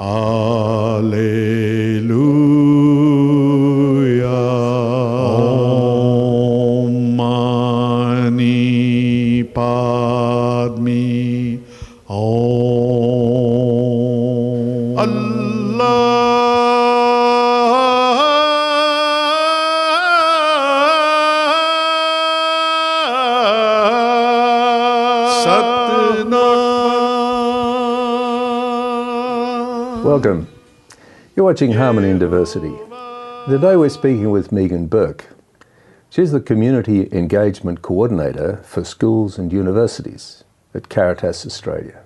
Alleluia. Om Mani Padme. Om. Allah. Welcome. You're watching Harmony and Diversity. Today we're speaking with Megan Bourke. She's the Community Engagement Coordinator for Schools and Universities at Caritas Australia.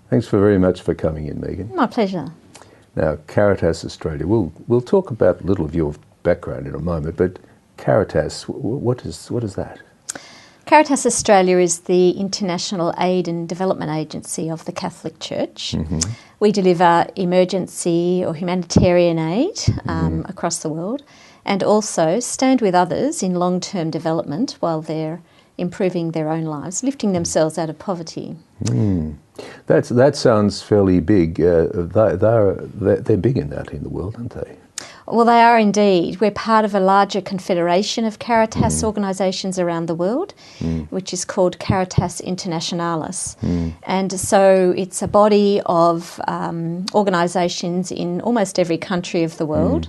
Thanks very much for coming in, Megan. My pleasure. Now, Caritas Australia, we'll talk about a little of your background in a moment, but Caritas, what is that? Caritas Australia is the international aid and development agency of the Catholic Church. Mm-hmm. We deliver emergency or humanitarian aid across the world, and also stand with others in long-term development while they're improving their own lives, lifting themselves out of poverty. Mm. That sounds fairly big. They're big in that in the world, aren't they? Well, they are indeed. We're part of a larger confederation of Caritas organisations around the world, which is called Caritas Internationalis. And so it's a body of organisations in almost every country of the world,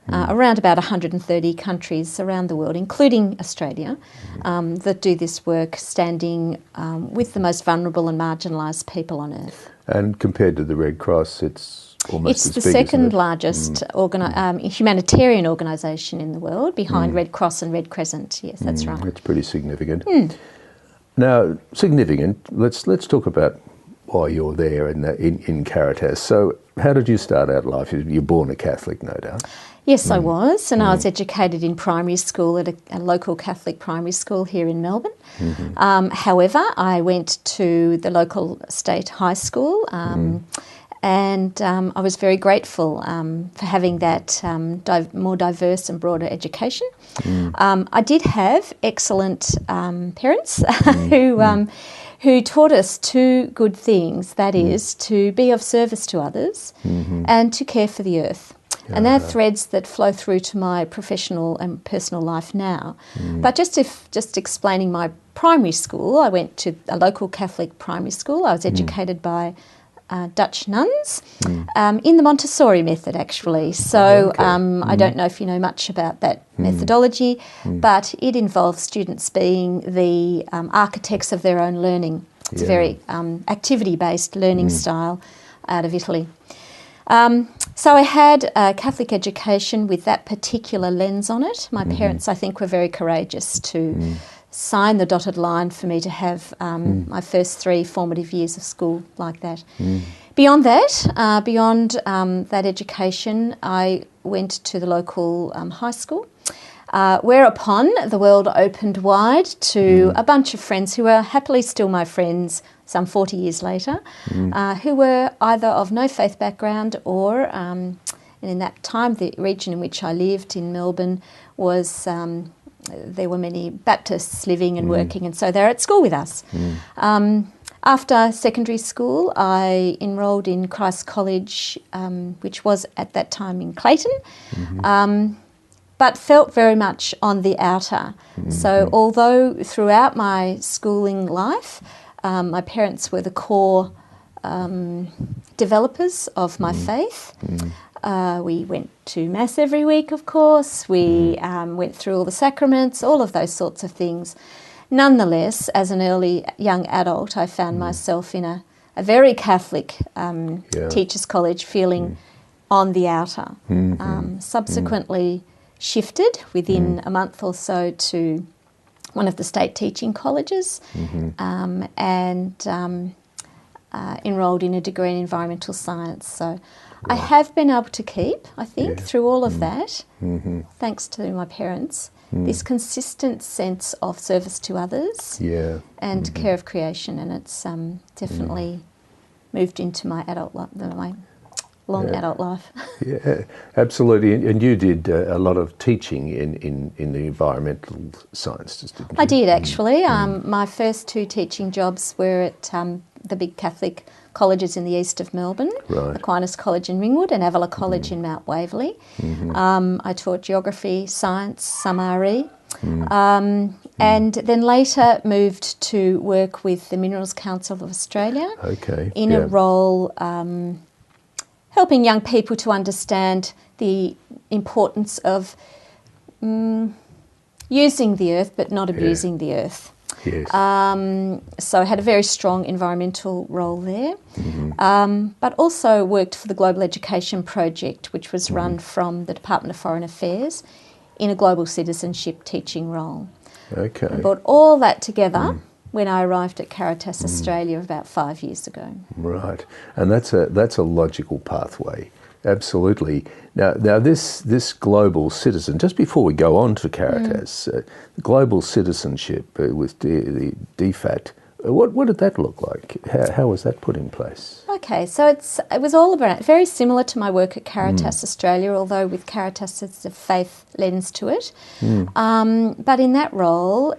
around about 130 countries around the world, including Australia, that do this work standing with the most vulnerable and marginalised people on earth. And compared to the Red Cross, it's almost it's the second largest humanitarian organisation in the world, behind Red Cross and Red Crescent. Yes, that's right. It's pretty significant. Now, significant. Let's talk about why you're there in Caritas. So, how did you start out life? You're born a Catholic, no doubt. Yes, I was, and I was educated in primary school at a local Catholic primary school here in Melbourne. However, I went to the local state high school. And I was very grateful for having that more diverse and broader education. I did have excellent parents who taught us two good things, that is, to be of service to others and to care for the earth. And they're threads that flow through to my professional and personal life now. But just explaining my primary school, I went to a local Catholic primary school. I was educated by Dutch nuns in the Montessori method, actually. So I don't know if you know much about that methodology, but it involves students being the architects of their own learning. It's a very activity-based learning style out of Italy. So I had a Catholic education with that particular lens on it. My parents, I think, were very courageous to sign the dotted line for me to have my first 3 formative years of school like that. Beyond that education, I went to the local high school, whereupon the world opened wide to a bunch of friends who are happily still my friends some 40 years later, who were either of no faith background or, and in that time the region in which I lived in Melbourne was... there were many Baptists living and working, and so they're at school with us. After secondary school, I enrolled in Christ College, which was at that time in Clayton, but felt very much on the outer. So although throughout my schooling life, my parents were the core developers of my faith, we went to Mass every week, of course. We went through all the sacraments, all of those sorts of things. Nonetheless, as an early young adult, I found myself in a very Catholic teachers' college, feeling on the outer. Subsequently shifted within a month or so to one of the state teaching colleges and enrolled in a degree in environmental science. So I have been able to keep, I think, through all of that, thanks to my parents, this consistent sense of service to others and care of creation, and it's definitely moved into my adult life, my long adult life. Yeah, absolutely. And you did a lot of teaching in the environmental sciences, didn't you? I did, actually. My first 2 teaching jobs were at the big Catholic colleges in the east of Melbourne, Right. Aquinas College in Ringwood and Avila College in Mount Waverley. I taught geography, science, some RE. And then later moved to work with the Minerals Council of Australia Okay. in a role helping young people to understand the importance of using the earth but not abusing the earth. Yes. So I had a very strong environmental role there, but also worked for the Global Education Project, which was run from the Department of Foreign Affairs in a global citizenship teaching role. Okay. I brought all that together when I arrived at Caritas Australia about 5 years ago. Right, and that's a logical pathway. Absolutely. Now this global citizen. Just before we go on to Caritas, global citizenship with the DFAT. What did that look like? How was that put in place? Okay, so it was all about very similar to my work at Caritas Australia, although with Caritas it's a faith lens to it. But in that role,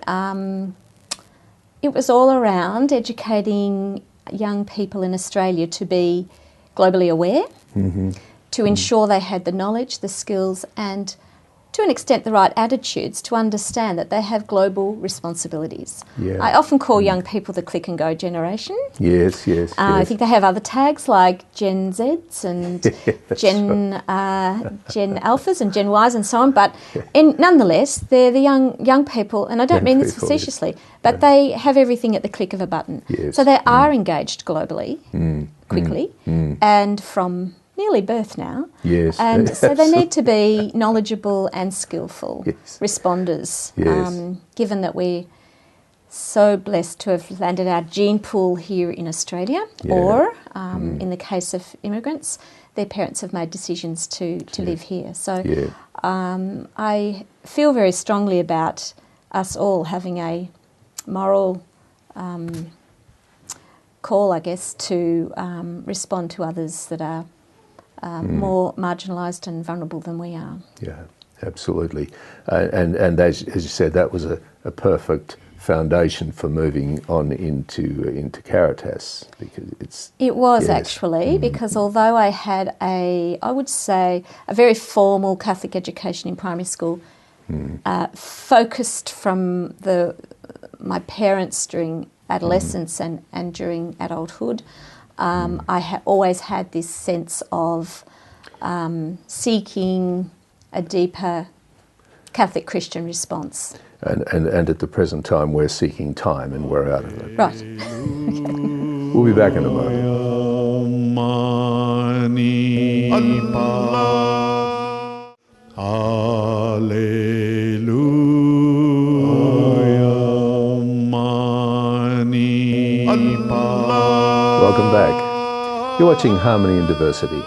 it was all around educating young people in Australia to be globally aware, to ensure they had the knowledge, the skills, and to an extent the right attitudes to understand that they have global responsibilities. Yeah. I often call young people the click and go generation. Yes. I think they have other tags like Gen Zs and Gen Alphas and Gen Ys and so on, but nonetheless, they're the young people, and I don't mean this people, facetiously, but they have everything at the click of a button. Yes. So they are engaged globally, quickly, and from nearly birth now. Yes. And so they need to be knowledgeable and skillful responders, Yes. given that we're so blessed to have landed our gene pool here in Australia, or in the case of immigrants, their parents have made decisions to live here. So I feel very strongly about us all having a moral call, I guess, to respond to others that are more marginalised and vulnerable than we are. Yeah, absolutely. And as you said, that was a perfect foundation for moving on into Caritas, because it was actually, because although I had I would say a very formal Catholic education in primary school, focused from my parents during adolescence and during adulthood, I always had this sense of seeking a deeper Catholic Christian response. and at the present time we're seeking time and we're out of it. Right. We'll be back in a moment. Welcome back. You're watching Harmony and Diversity.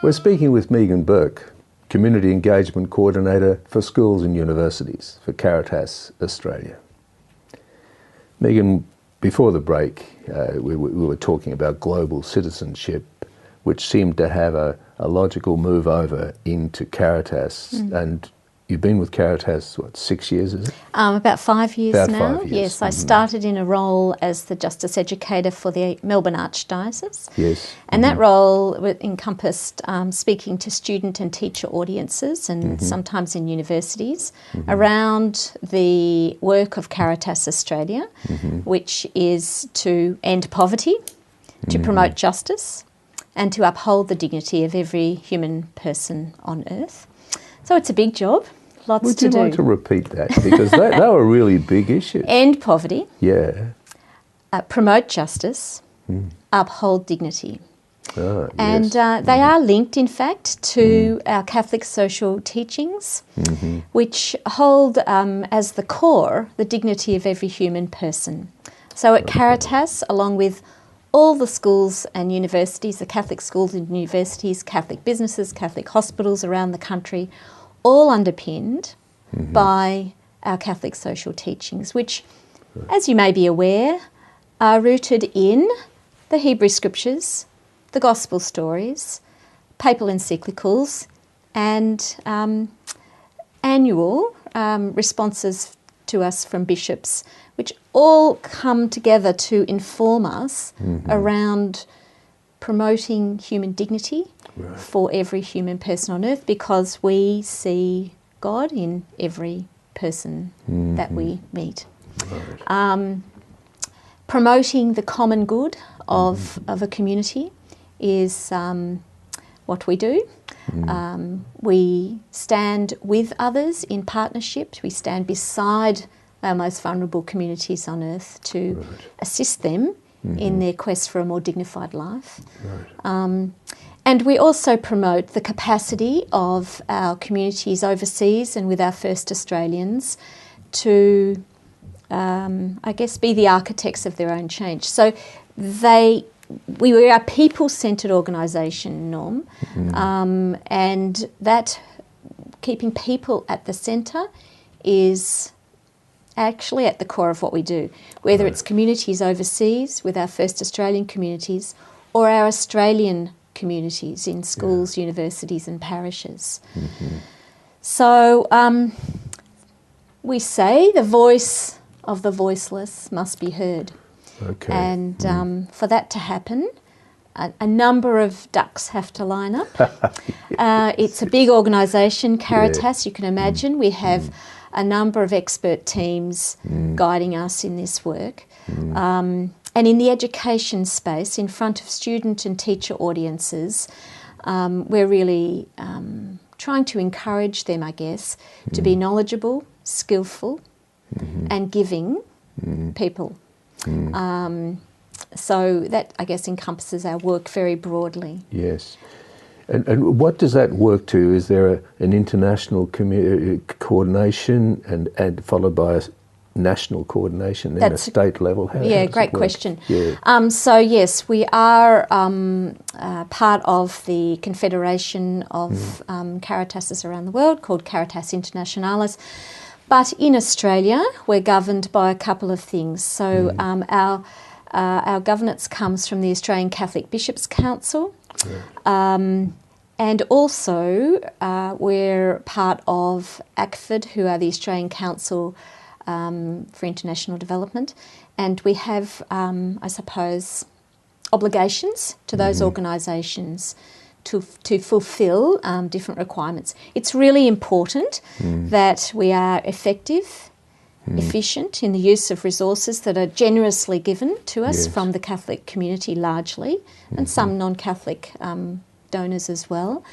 We're speaking with Megan Bourke, Community Engagement Coordinator for Schools and Universities for Caritas Australia. Megan, before the break, we were talking about global citizenship, which seemed to have a logical move over into Caritas. And you've been with Caritas, 6 years, is it? About 5 years About now. 5 years. Yes, I started in a role as the Justice Educator for the Melbourne Archdiocese. Yes. And that role encompassed speaking to student and teacher audiences, and sometimes in universities, around the work of Caritas Australia, which is to end poverty, to promote justice, and to uphold the dignity of every human person on earth. So it's a big job, lots Would to you do. like to repeat that? Because they were really big issues. End poverty, Yeah. promote justice, uphold dignity. Ah, And yes. they are linked, in fact, to our Catholic social teachings, which hold as the core the dignity of every human person. So at Caritas, along with all the schools and universities, the Catholic schools and universities, Catholic businesses, Catholic hospitals around the country, all underpinned by our Catholic social teachings, which, as you may be aware, are rooted in the Hebrew Scriptures, the Gospel stories, papal encyclicals, and annual responses to us from bishops, which all come together to inform us around promoting human dignity for every human person on earth, because we see God in every person that we meet. Promoting the common good of a community is what we do. We stand with others in partnership. We stand beside our most vulnerable communities on earth to assist them in their quest for a more dignified life. And we also promote the capacity of our communities overseas and with our First Australians to, I guess, be the architects of their own change. So we are a people-centred organisation, Norm, and that keeping people at the centre is actually at the core of what we do, whether it's communities overseas with our First Australian communities or our Australian communities in schools, universities and parishes. So we say the voice of the voiceless must be heard. Okay. And for that to happen, a number of ducks have to line up. It's a big organisation, Caritas, you can imagine. We have a number of expert teams guiding us in this work. And in the education space, in front of student and teacher audiences, we're really trying to encourage them, I guess, to be knowledgeable, skillful and giving people. So that, I guess, encompasses our work very broadly. Yes. And what does that work to? Is there an international coordination and followed by a national coordination at a state level? How Great question. Yeah. So yes, we are part of the Confederation of Caritases around the world called Caritas Internationalis. But in Australia, we're governed by a couple of things. So our governance comes from the Australian Catholic Bishops' Council. And also we're part of ACFID, who are the Australian Council for International Development. And we have, I suppose, obligations to those organisations to fulfil different requirements. It's really important that we are effective, efficient in the use of resources that are generously given to us from the Catholic community largely, and some non-Catholic donors as well,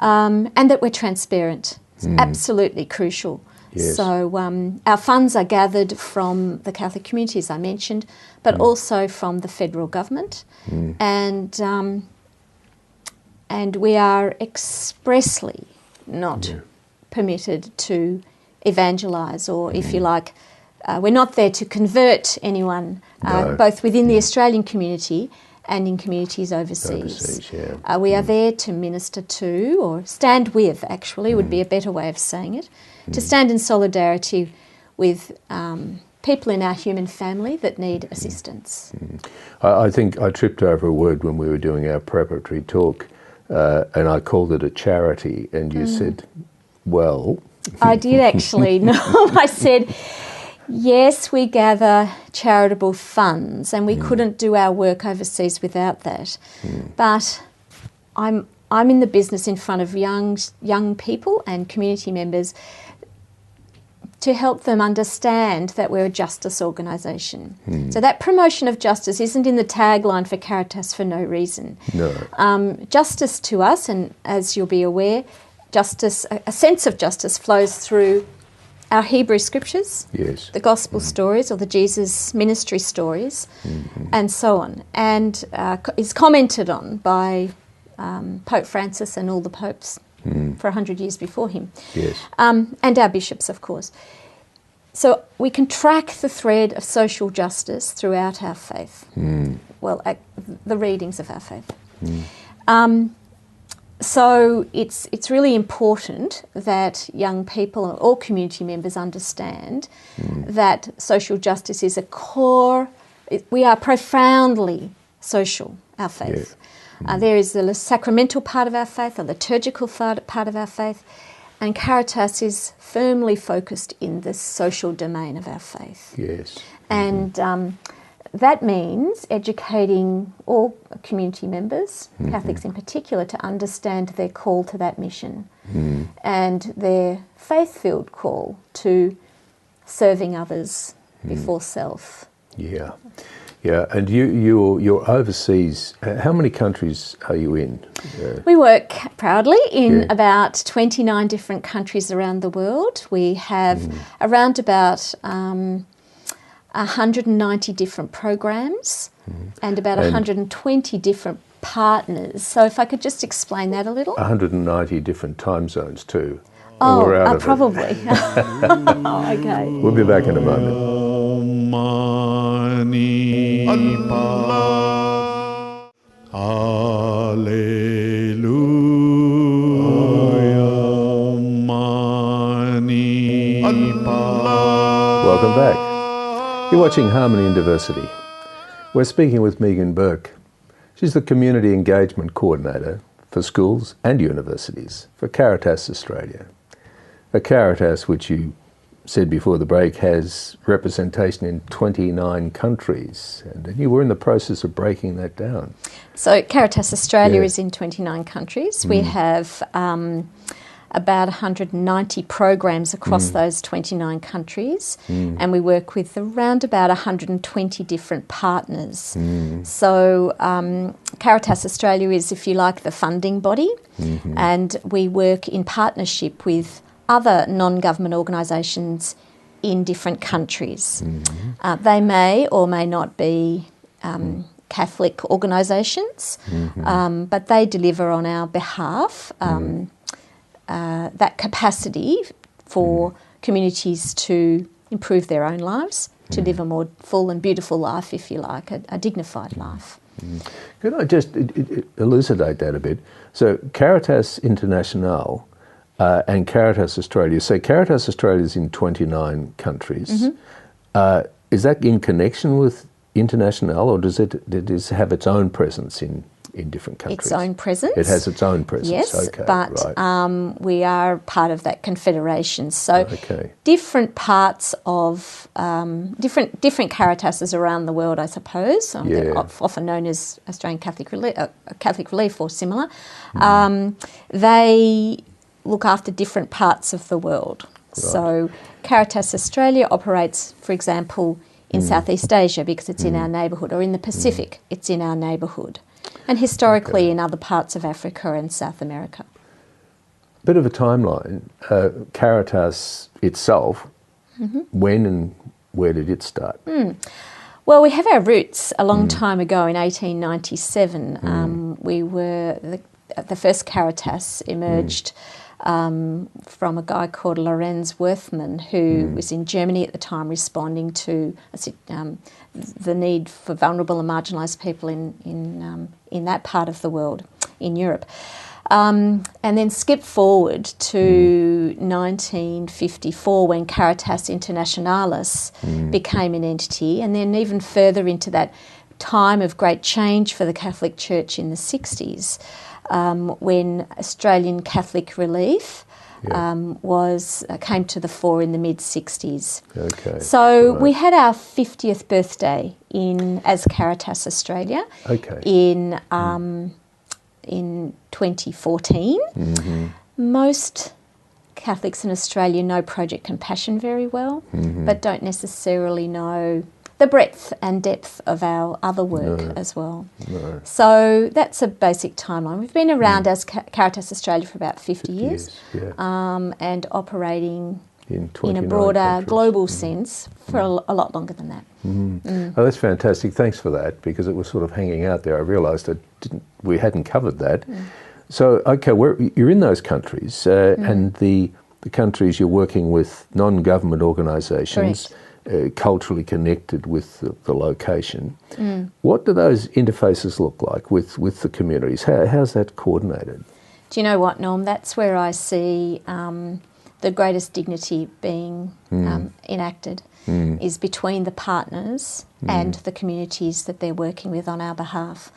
and that we're transparent. It's absolutely crucial. Yes. So our funds are gathered from the Catholic community, as I mentioned, but also from the federal government, and we are expressly not permitted to evangelise, or if you like, we're not there to convert anyone, both within the Australian community and in communities overseas. We are there to minister to, or stand with, actually, would be a better way of saying it, to stand in solidarity with people in our human family that need assistance. I think I tripped over a word when we were doing our preparatory talk, and I called it a charity, and you said, well... I did actually. No, I said, yes, we gather charitable funds, and we couldn't do our work overseas without that. But I'm in the business in front of young people and community members to help them understand that we're a justice organisation. So that promotion of justice isn't in the tagline for Caritas for no reason. No. Justice to us, and as you'll be aware, justice, a sense of justice flows through our Hebrew scriptures, the gospel stories or the Jesus ministry stories, and so on, and is commented on by Pope Francis and all the popes for 100 years before him, and our bishops, of course. So we can track the thread of social justice throughout our faith, the readings of our faith. So it's really important that young people and all community members understand that social justice is a core. We are profoundly social, our faith. There is the sacramental part of our faith, the liturgical part of our faith, And Caritas is firmly focused in the social domain of our faith. Yes. And that means educating all community members, Catholics in particular, to understand their call to that mission and their faith-filled call to serving others before self. Yeah. Yeah, and you're overseas. How many countries are you in? We work proudly in about 29 different countries around the world. We have around about 190 different programs and about 120 different partners. So if I could just explain that a little. 190 different time zones too. Oh, We're out of probably. Oh, okay. We'll be back in a moment. Mani Allah. Alleluia. Mani Allah. Welcome back. You're watching Harmony in Diversity. We're speaking with Megan Bourke. She's the Community Engagement Coordinator for schools and universities for Caritas Australia. A Caritas, which you said before the break, has representation in 29 countries, and you were in the process of breaking that down. So Caritas Australia is in 29 countries. We have about 190 programs across those 29 countries, and we work with around about 120 different partners. So Caritas Australia is, if you like, the funding body, and we work in partnership with other non-government organisations in different countries. They may or may not be Catholic organisations, but they deliver on our behalf that capacity for communities to improve their own lives, to live a more full and beautiful life, if you like, a dignified life. Could I just elucidate that a bit? So Caritas International and Caritas Australia. So Caritas Australia is in 29 countries. Is that in connection with International, or does it have its own presence in different countries? Its own presence. It has its own presence. Yes, okay, but right. We are part of that confederation. So different parts of different Caritases around the world, I suppose. They're often known as Australian Catholic Relief or similar. They look after different parts of the world. Right. So Caritas Australia operates, for example, in Southeast Asia because it's in our neighbourhood, or in the Pacific, it's in our neighbourhood, and historically in other parts of Africa and South America. Bit of a timeline. Caritas itself, when and where did it start? Well, we have our roots a long time ago in 1897. We were, the first Caritas emerged from a guy called Lorenz Werthmann, who was in Germany at the time, responding to the need for vulnerable and marginalised people in that part of the world, in Europe. And then skip forward to 1954 when Caritas Internationalis became an entity, and then even further into that time of great change for the Catholic Church in the 60s, when Australian Catholic Relief came to the fore in the mid-60s. Okay. So we had our 50th birthday as Caritas Australia in 2014. Most Catholics in Australia know Project Compassion very well, but don't necessarily know the breadth and depth of our other work as well. No. So that's a basic timeline. We've been around as Caritas Australia for about 50 years and operating in a broader countries. Global sense for a lot longer than that. Oh, that's fantastic. Thanks for that, because it was sort of hanging out there. I realised we hadn't covered that. So, okay, you're in those countries, and the countries you're working with non-government organisations, culturally connected with the location. What do those interfaces look like with the communities? How's that coordinated? Do you know what, Norm? That's where I see the greatest dignity being enacted, is between the partners and the communities that they're working with on our behalf.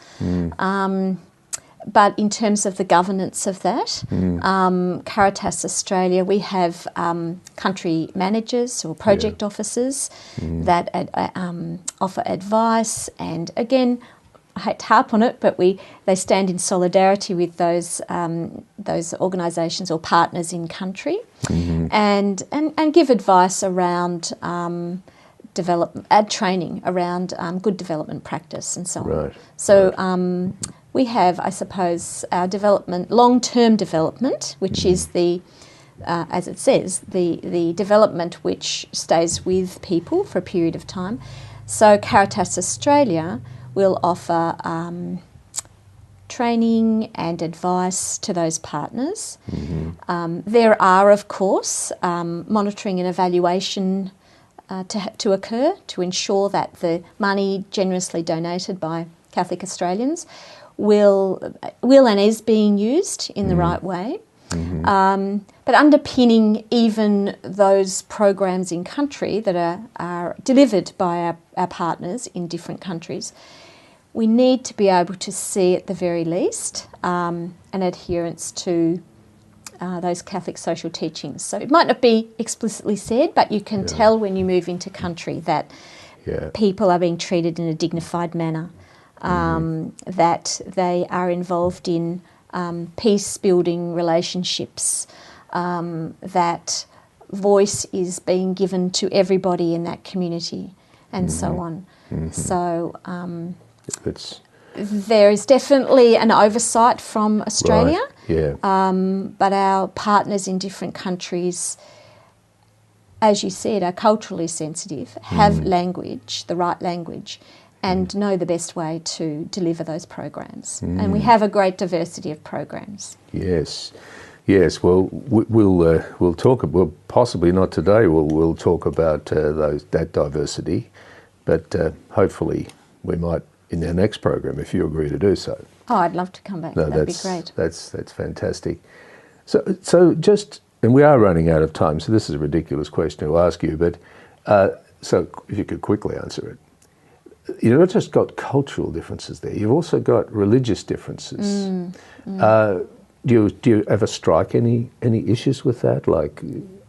but in terms of the governance of that, Caritas Australia, we have country managers or project officers that offer advice, and again, I hate to harp on it, but they stand in solidarity with those organisations or partners in country, and give advice around training around good development practice and so on. Right. So we have, I suppose, our long-term development, which is as it says, the development which stays with people for a period of time. So Caritas Australia will offer training and advice to those partners. There are, of course, monitoring and evaluation to occur to ensure that the money generously donated by Catholic Australians will and is being used in the right way. But underpinning even those programs in country that are delivered by our partners in different countries, we need to be able to see at the very least an adherence to those Catholic social teachings. So it might not be explicitly said, but you can tell when you move into country that people are being treated in a dignified manner, that they are involved in peace-building relationships, that voice is being given to everybody in that community, and so on. So there is definitely an oversight from Australia, but our partners in different countries, as you said, are culturally sensitive, have language, the right language, and know the best way to deliver those programs. And we have a great diversity of programs. Yes. Well, we'll talk. Well, possibly not today. We'll talk about that diversity, but hopefully we might in our next program if you agree to do so. Oh, I'd love to come back. That'd be great. That's fantastic. So just, and we are running out of time. So this is a ridiculous question to ask you, but so if you could quickly answer it. You've not just got cultural differences there, you've also got religious differences. Do you ever strike any issues with that? Like,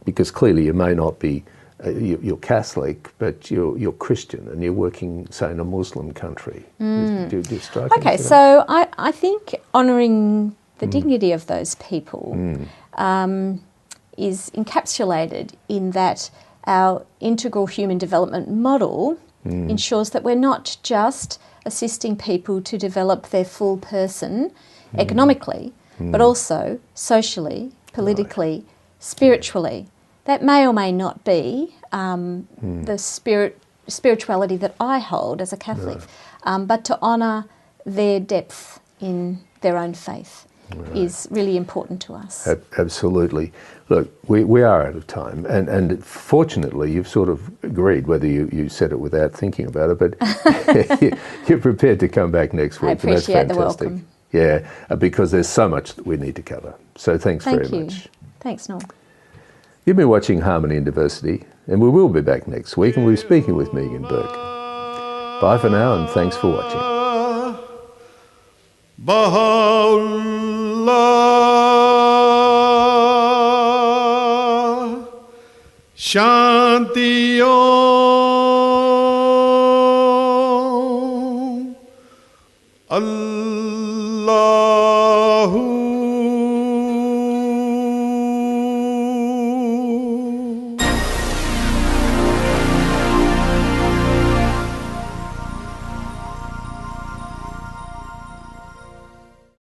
because clearly you may not be, you're Catholic, but you're Christian and you're working, say, in a Muslim country. Do you strike Okay, so I think honouring the dignity of those people is encapsulated in that our integral human development model ensures that we're not just assisting people to develop their full person economically, but also socially, politically, spiritually. That may or may not be the spirituality that I hold as a Catholic, but to honour their depth in their own faith is really important to us. Absolutely. Look, we are out of time, and fortunately you've sort of agreed, whether you said it without thinking about it, but you're prepared to come back next week. I appreciate the welcome. Yeah, because there's so much that we need to cover. So thanks very much. Thanks, Norm. You've been watching Harmony and Diversity, and we will be back next week, and we'll be speaking with Megan Bourke. Bye for now, and thanks for watching. Baha'u'llah, Shanti Om, Allahu